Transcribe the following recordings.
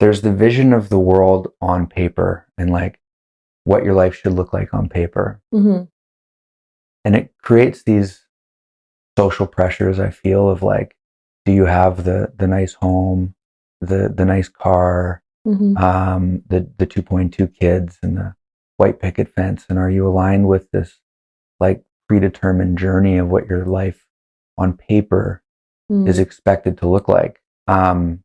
there's the vision of the world on paper and like what your life should look like on paper. Mm-hmm. And it creates these social pressures, I feel, of like, do you have the nice home, the nice car, Mm-hmm. the 2.2 kids and the white picket fence, and are you aligned with this like predetermined journey of what your life on paper is expected to look like? And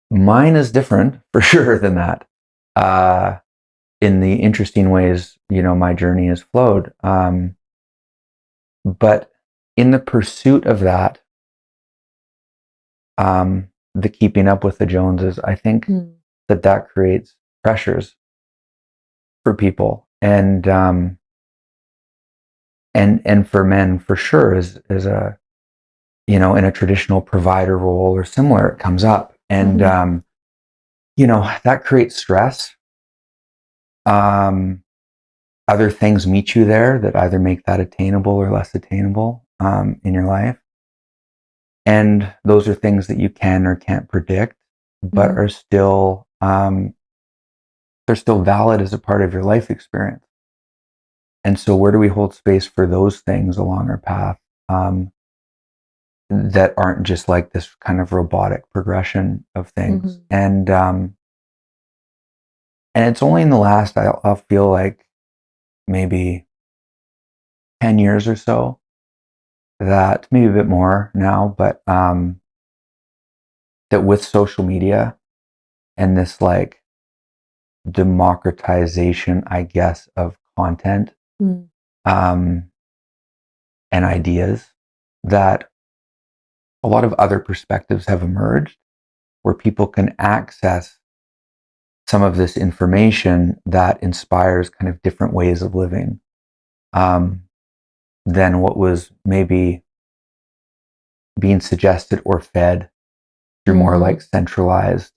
mine is different for sure than that. In the interesting ways, my journey has flowed. But in the pursuit of that, the keeping up with the Joneses, I think that creates pressures for people, and for men for sure, is a in a traditional provider role or similar, it comes up, and that creates stress. Other things meet you there that either make that attainable or less attainable in your life. And those are things that you can or can't predict, but are still, they're still valid as a part of your life experience. And so where do we hold space for those things along our path that aren't just like this kind of robotic progression of things? And it's only in the last, I'll feel like maybe 10 years or so, that maybe a bit more now, but that with social media and this like democratization, I guess, of content and ideas, that a lot of other perspectives have emerged where people can access some of this information that inspires kind of different ways of living than what was maybe being suggested or fed through more like centralized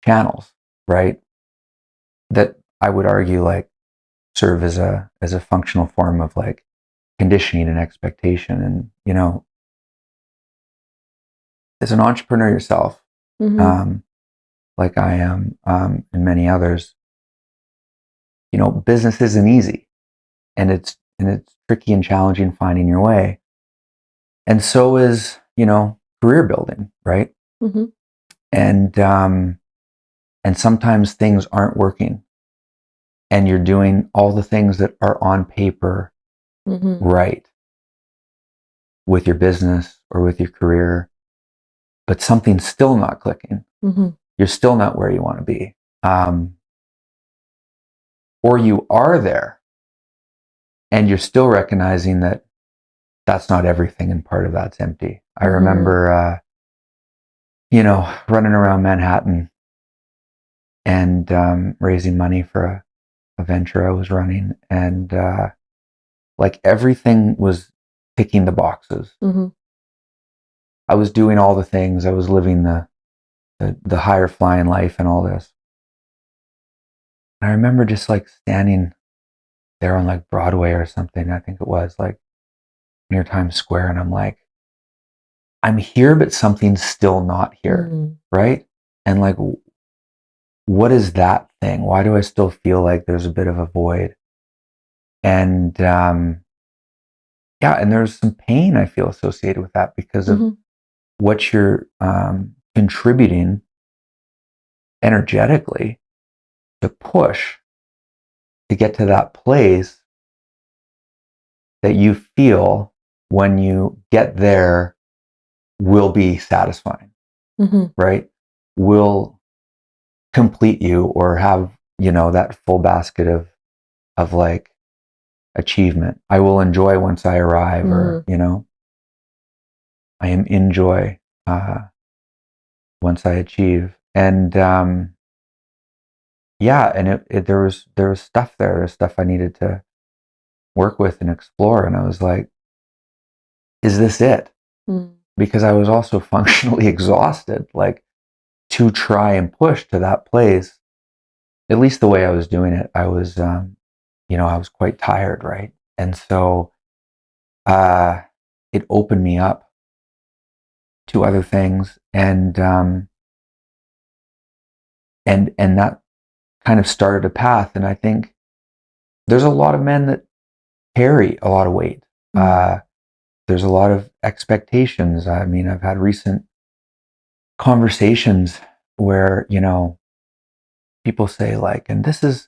channels, right? That I would argue like serve as a functional form of like conditioning and expectation. And as an entrepreneur yourself, like I am, and many others, business isn't easy, and it's tricky and challenging finding your way. And so is, career building, right? And sometimes things aren't working, and you're doing all the things that are on paper right with your business or with your career, but something's still not clicking. You're still not where you want to be. Or you are there, and you're still recognizing that that's not everything, and part of that's empty. I remember, running around Manhattan and raising money for a venture I was running, and like everything was ticking the boxes. I was doing all the things. I was living the higher flying life and all this. And I remember just like standing there on like Broadway or something, I think it was like near Times Square, and I'm like, I'm here, but something's still not here, right? And like, what is that thing? Why do I still feel like there's a bit of a void? And and there's some pain I feel associated with that because of what you're contributing energetically to push to get to that place that you feel when you get there will be satisfying, right? Will complete you, or have, that full basket of like achievement. I will enjoy once I arrive, or, I am in joy once I achieve. And and there was stuff there. There's stuff I needed to work with and explore. And I was like, is this it? Because I was also functionally exhausted, like to try and push to that place. At least the way I was doing it, I was, I was quite tired, right? And so it opened me up to other things, and that kind of started a path. And I think there's a lot of men that carry a lot of weight. There's a lot of expectations. I mean, I've had recent conversations where, you know, people say like, and this is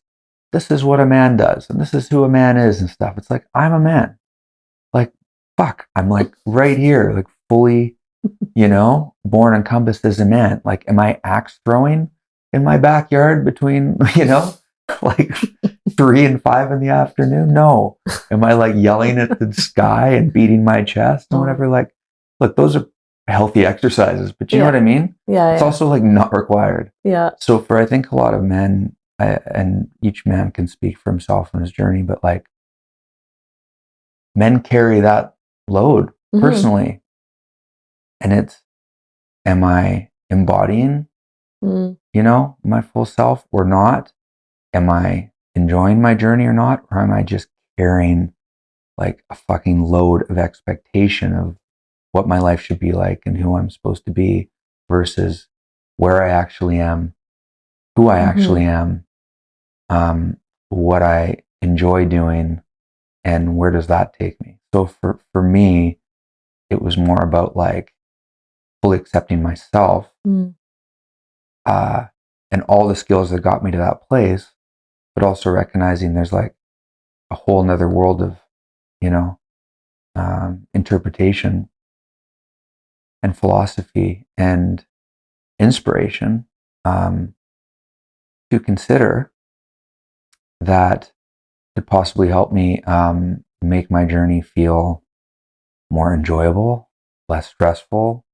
what a man does, and this is who a man is and stuff. It's like, I'm a man. Like, fuck, I'm like right here, like fully, you know, born and encompassed as a man. Like, am I axe throwing in my backyard between, you know, like 3 and 5 in the afternoon? No. Am I like yelling at the sky and beating my chest and whatever? Like, look, those are healthy exercises, but you know what I mean? Yeah. It's also like not required. Yeah. So for, I think a lot of men, and each man can speak for himself and his journey, but like men carry that load personally. And it's, am I embodying, you know, my full self or not? Am I enjoying my journey or not? Or am I just carrying like a fucking load of expectation of what my life should be like and who I'm supposed to be versus where I actually am, who I actually am, what I enjoy doing, and where does that take me? So for me, it was more about like fully accepting myself, and all the skills that got me to that place, but also recognizing there's like a whole nother world of, you know, interpretation and philosophy and inspiration, to consider that could possibly help me make my journey feel more enjoyable, less stressful,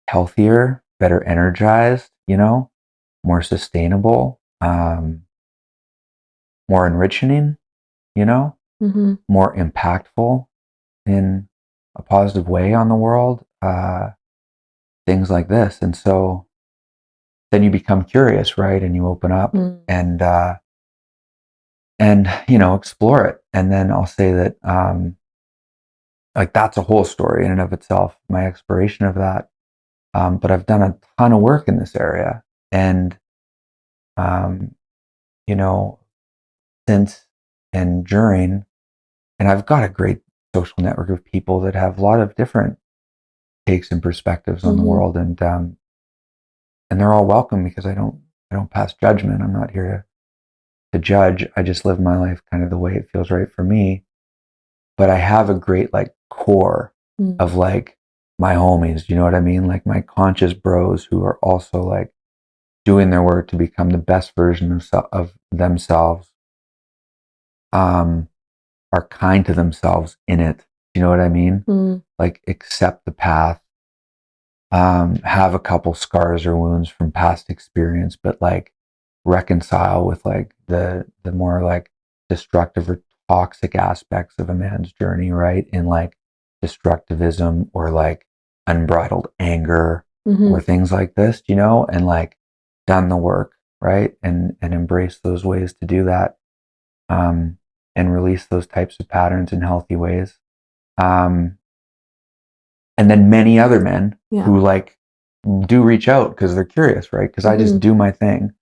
healthier, better energized, you know, more sustainable, more enriching, you know, more impactful in a positive way on the world, things like this. And so then you become curious, right? And you open up and, you know, explore it. And then I'll say that, like that's a whole story in and of itself, my exploration of that. But I've done a ton of work in this area, and, you know, since and during, and I've got a great social network of people that have a lot of different takes and perspectives on the world, and they're all welcome because I don't pass judgment. I'm not here to judge. I just live my life kind of the way it feels right for me. But I have a great like core of like my homies, you know what I mean? Like my conscious bros who are also like doing their work to become the best version of themselves, are kind to themselves in it. You know what I mean? Like accept the path, have a couple scars or wounds from past experience, but like reconcile with like the more like destructive or toxic aspects of a man's journey, right? In like destructivism or like unbridled anger or things like this, you know, and like done the work, right? And embrace those ways to do that, and release those types of patterns in healthy ways. And then many other men who like do reach out because they're curious, right? Because I just do my thing.